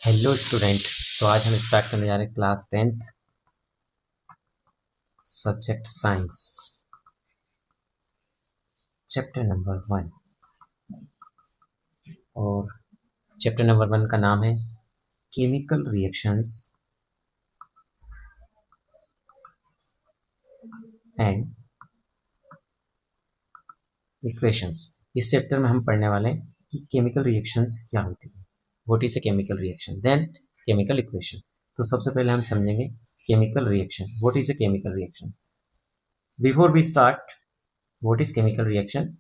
Hello student. तो आज हम स्टार्ट करने जा रहे हैं class 10th subject science chapter number 1। और चैप्टर नंबर 1 का नाम है केमिकल रिएक्शंस एंड इक्वेशंस। इस चैप्टर में हम पढ़ने वाले हैं कि केमिकल रिएक्शंस क्या होती है, what is a chemical reaction, then chemical equation. तो सबसे पहले हम समझेंगे chemical reaction, what is a chemical reaction. Before we start what is chemical reaction,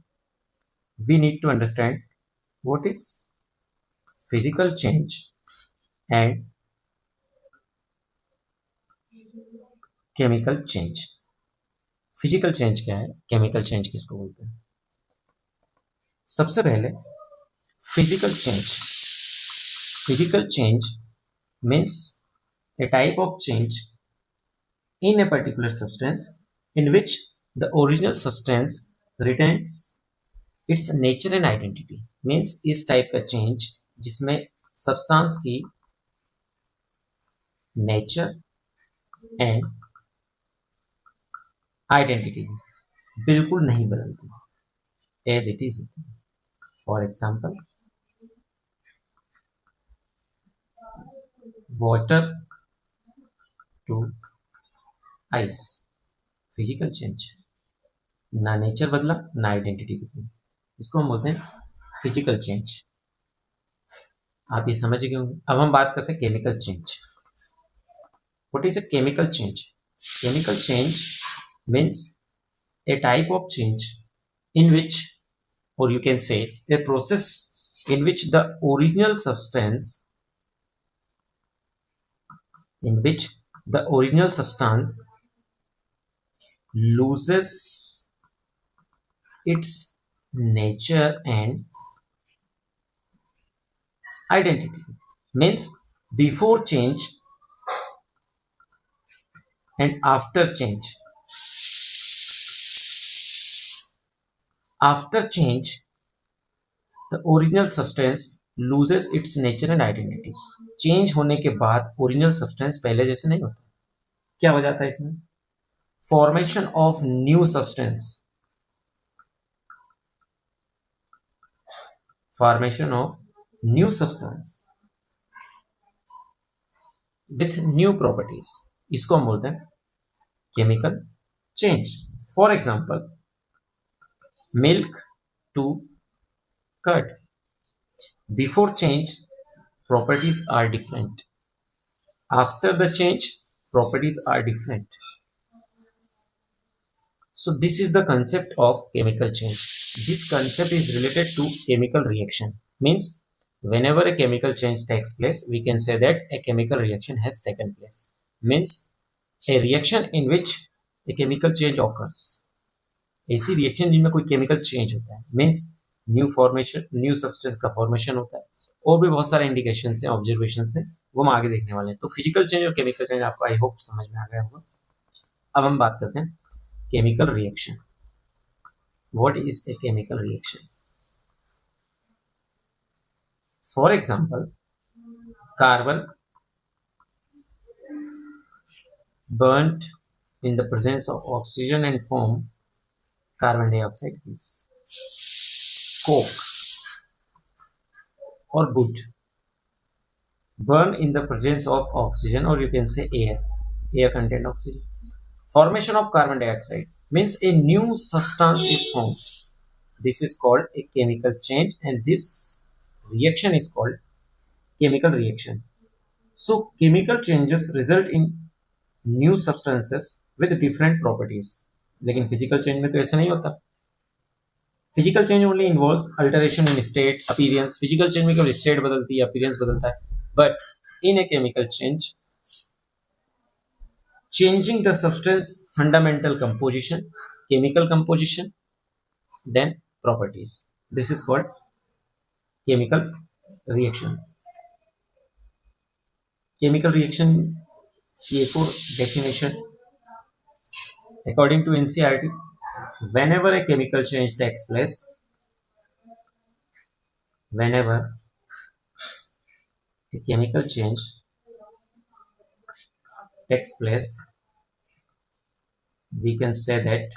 we need to understand what is physical change and chemical change। Physical change क्या है, chemical change किसको बोलते हैं। सबसे पहले physical change. Physical change means a type of change in a particular substance in which the original substance retains its nature and identity। means इस type का change जिसमें सब्सटेंस की नेचर एंड आइडेंटिटी बिल्कुल नहीं बदलती, एज इट इज होती है। For example water to ice, physical change, ना नेचर बदला ना आइडेंटिटी बदली, इसको हम बोलते हैं फिजिकल चेंज। आप ये समझ गए होंगे। अब हम बात करते हैं chemical change. What is a chemical change? Chemical change means a type of change in which, or you can say a process in which the original substance loses its nature and identity। means before change and after change। after change the original substance loses its nature and identity। Change होने के बाद original substance पहले जैसे नहीं होता। क्या हो जाता है इसमें? Formation of new substance, formation of new substance with new properties, इसको हम बोलते हैं chemical change. For example milk to curd, before change properties are different, after the change properties are different। so this is the concept of chemical change। this concept is related to chemical reaction। means whenever a chemical change takes place we can say that a chemical reaction has taken place। means a reaction in which a chemical change occurs। ऐसी reaction जिनमें कोई chemical change होता है, means new formation, new substance का formation होता है। और भी बहुत सारे इंडिकेशन है, ऑब्जर्वेशन है, वो हम आगे देखने वाले हैं। तो फिजिकल चेंज और केमिकल चेंज आपको आई होप समझ में आ गया होगा। अब हम बात करते हैं chemical reaction. What is A chemical reaction? For example carbon burnt in the presence of oxygen and form carbon dioxide gas। coke or wood burn in the presence of oxygen, or you can say air contain oxygen। formation of carbon dioxide means a new substance is formed। this is called a chemical change and this reaction is called chemical reaction। so chemical changes result in new substances with different properties। लेकिन physical change में तो ऐसा नहीं होता। Physical change only involves alteration इन state, appearance. Physical change में केवल state बदलती है, अपीयरेंस बदलता है। But in a chemical change changing the substance fundamental composition, chemical composition, then properties, this is called chemical reaction। chemical reaction की एक और definition according to NCERT, whenever a chemical change takes place, whenever A chemical change takes place. We can say that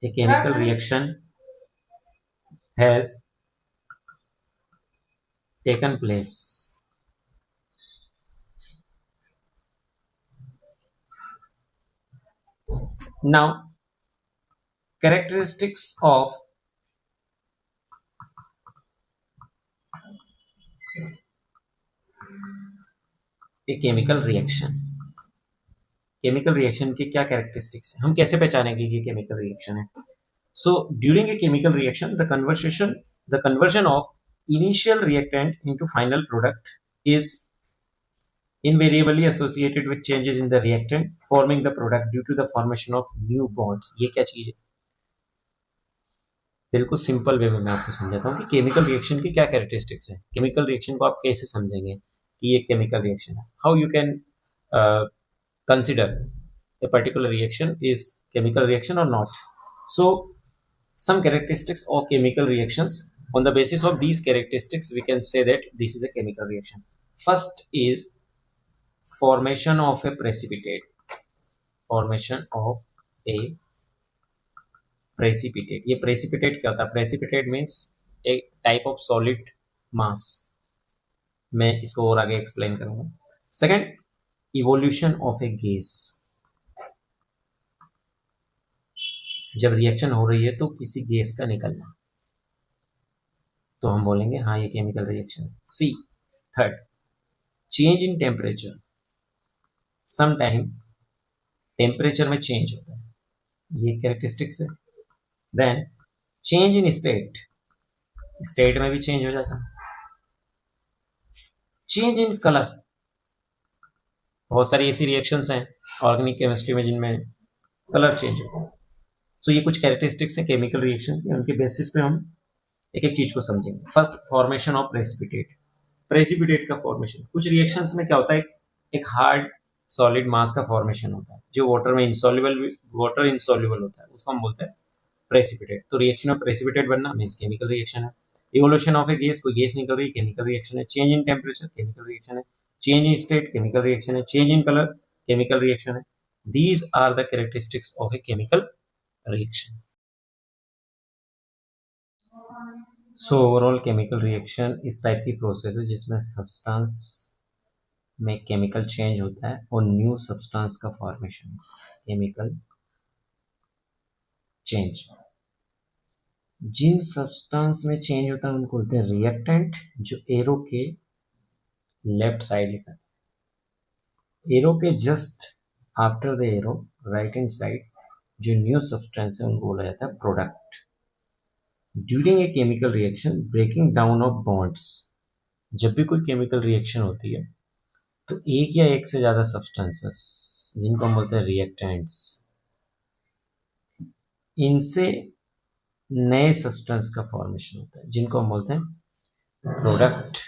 a chemical reaction has taken place. Now, characteristics of a chemical reaction. Chemical reaction की क्या characteristics है, हम कैसे पहचानेंगे कि chemical reaction है? So during a chemical reaction the conversion of initial reactant into final product is invariably associated with changes in the reactant forming the product due to the formation of new bonds. ये क्या चीज है? बिल्कुल simple way में मैं आपको समझाता हूँ कि केमिकल रिएक्शन की क्या कैरेक्टरिस्टिक्स है. केमिकल रिएक्शन को आप कैसे समझेंगे कि ये केमिकल रिएक्शन है? How you can consider a particular reaction is chemical reaction or not. So some characteristics of chemical reactions, on the basis of these characteristics we can say that this is a chemical reaction. First is formation of a precipitate. Formation of a precipitate. ये precipitate क्या होता है? Precipitate means a type of solid mass. मैं इसको और आगे explain करूंगा. Second, evolution of a gas. जब रिएक्शन हो रही है तो किसी गैस का निकलना, तो हम बोलेंगे हाँ ये केमिकल रिएक्शन है. C, third, change in temperature. Some time temperature में चेंज होता है, ये कैरेक्टरिस्टिक्स है. Then change in state, state में भी चेंज हो जाता है. चेंज इन कलर, बहुत सारी ऐसी रिएक्शंस हैं ऑर्गेनिक केमिस्ट्री में जिनमें कलर चेंज होता है. सो ये कुछ कैरेक्टरिस्टिक्स हैं केमिकल रिएक्शन के, उनके बेसिस पे हम एक एक चीज को समझेंगे. First, formation of precipitate. Precipitate का फॉर्मेशन, कुछ रिएक्शंस में क्या होता है, एक हार्ड सॉलिड मास का फॉर्मेशन होता है जो वाटर इंसॉल्युबल होता है, उसको हम बोलते हैं प्रेसिपिटेट. तो रिएक्शन ऑफ प्रेसिपिटेट बनना मीन्स केमिकल रिएक्शन है. इवोल्यूशन ऑफ ए गैस, कोई गैस निकल रही है, केमिकल रिएक्शन है. Change in temperature, chemical reaction है. Change in state, chemical reaction है. Change in colour, chemical reaction है. These are the characteristics of a chemical reaction. So overall chemical reaction इस type की process है जिसमें substance में chemical change होता है और न्यू सब्सटेंस का फॉर्मेशन, केमिकल चेंज. जिन सब्सटेंस में चेंज होता है उनको बोलते हैं रिएक्टेंट, जो एरो के लेफ्ट साइड लिखा है. एरो के just after the arrow right hand side जो न्यू सब्सटेंस है उनको बोला जाता है product. During a chemical reaction, breaking down of bonds. जब भी कोई केमिकल रिएक्शन होती है तो एक या एक से ज्यादा सब्सटेंसेस जिनको हम बोलते हैं रिएक्टेंट्स, इनसे नए सब्सटेंस का फॉर्मेशन होता है जिनको हम बोलते हैं प्रोडक्ट.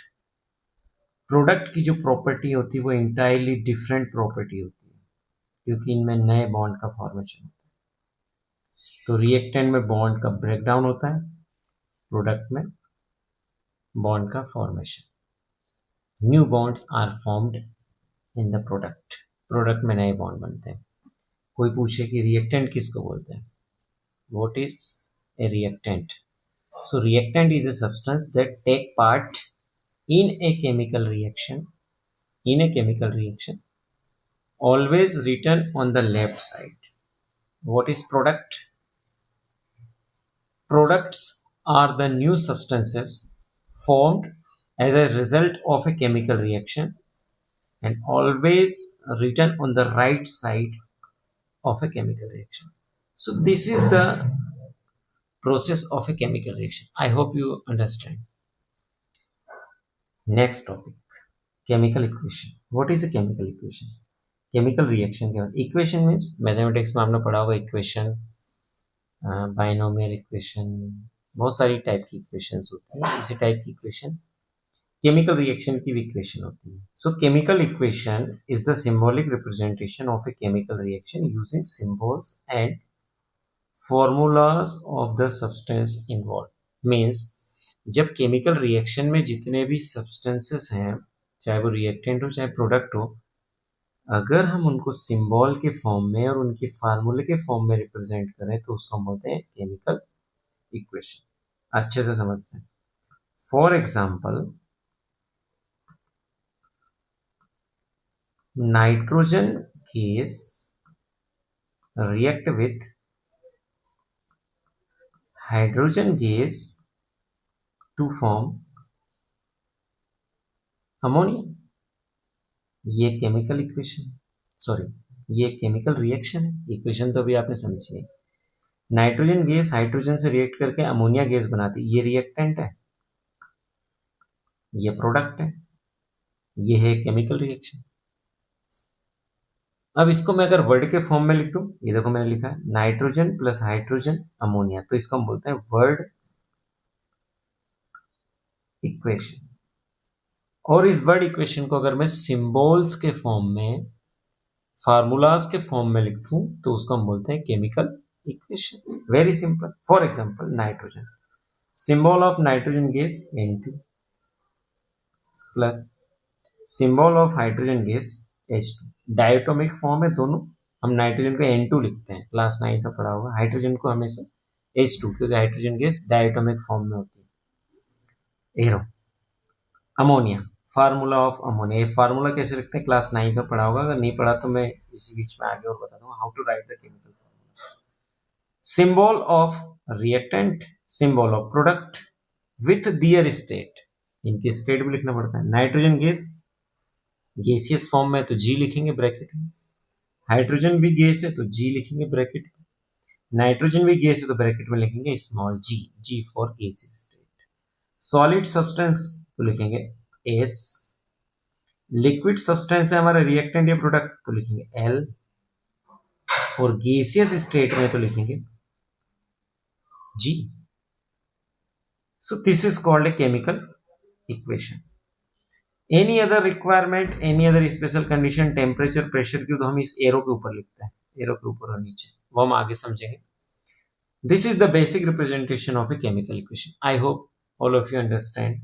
प्रोडक्ट की जो प्रॉपर्टी होती है वो इंटायरली डिफरेंट प्रॉपर्टी होती है क्योंकि इनमें नए बॉन्ड का फॉर्मेशन होता है. तो रिएक्टेंट में बॉन्ड का ब्रेकडाउन होता है, प्रोडक्ट में बॉन्ड का formation. New bonds are formed in the product. Product में नए बॉन्ड बनते हैं. कोई पूछे कि रिएक्टेंट किसको बोलते हैं, what is a reactant? So reactant is a substance that take part in a chemical reaction always written on the left side. What is product? Products are the new substances formed as a result of a chemical reaction and always written on the right side of a chemical reaction. So this is the process of a chemical reaction. I hope you understand. Next topic, chemical equation. What is a chemical equation? Chemical reaction क्या होता है? Equation means mathematics में आपने पढ़ा होगा equation, binomial equation, बहुत सारी type की इक्वेशंस होती हैं. इसी टाइप की इक्वेशन केमिकल रिएक्शन की भी इक्वेशन होती है. सो chemical equation is the symbolic representation of a chemical reaction using symbols and formulas of the substance involved. Means जब केमिकल रिएक्शन में जितने भी सब्सटेंसेस हैं, चाहे वो रिएक्टेंट हो चाहे प्रोडक्ट हो, अगर हम उनको सिंबल के फॉर्म में और उनके फार्मूले के फॉर्म में रिप्रेजेंट करें तो उसको हम बोलते हैं केमिकल इक्वेशन। अच्छे से समझते हैं। For example, nitrogen gas react with hydrogen gas to form ammonia. ये केमिकल इक्वेशन, सॉरी, ये केमिकल रिएक्शन है। इक्वेशन तो अभी आपने समझी है। नाइट्रोजन गैस हाइड्रोजन से रिएक्ट करके अमोनिया गैस बनाती है, ये रिएक्टेंट है, ये प्रोडक्ट है, ये है केमिकल रिएक्शन। अब इसको मैं अगर वर्ड के फॉर्म में लिख दूं, ये देखो मैंने लिखा है नाइट्रोजन प्लस हाइड्रोजन अमोनिया, तो इसको हम बोलते हैं वर्ड इक्वेशन। और इस वर्ड इक्वेशन को अगर मैं सिंबल्स के फॉर्म में, फार्मूलाज के फॉर्म में लिख दूं, तो उसको हम बोलते हैं chemical equation. Very simple. For example, nitrogen, symbol of nitrogen gas N2 plus symbol of hydrogen gas H2। Diatomic form है दोनों। हम नाइट्रोजन को N2 लिखते हैं, क्लास 9 का पढ़ा होगा। हाइड्रोजन को हमेशा H2, क्योंकि हाइड्रोजन गैस डायटोमिक फॉर्म में होती है। Arrow ammonia, formula of ammonia, ये फार्मूला कैसे लिखते हैं क्लास 9 का पढ़ा होगा। अगर नहीं पढ़ा तो मैं इसी बीच में आगे और बता दूंगा how to write the chemical formula. Symbol of reactant, symbol of product with their state, इनके स्टेट भी लिखना पड़ता है। नाइट्रोजन गैस गैसियस फॉर्म में तो जी लिखेंगे ब्रैकेट में, हाइड्रोजन भी गैस है तो जी लिखेंगे ब्रैकेट में, नाइट्रोजन भी गैस है तो ब्रैकेट में लिखेंगे small G, G for gaseous state. Solid substance तो लिखेंगे एस, लिक्विड सब्सटेंस है हमारा रिएक्टेंट या प्रोडक्ट तो लिखेंगे एल, और गैसियस स्टेट में तो लिखेंगे G. So this is called a chemical equation. Any other requirement, any other special condition, temperature, pressure की, तो हम इस एरो के ऊपर लिखते हैं, एरो के ऊपर और नीचे, वो हम आगे समझेंगे। This is the basic representation of a chemical equation. I hope all of you understand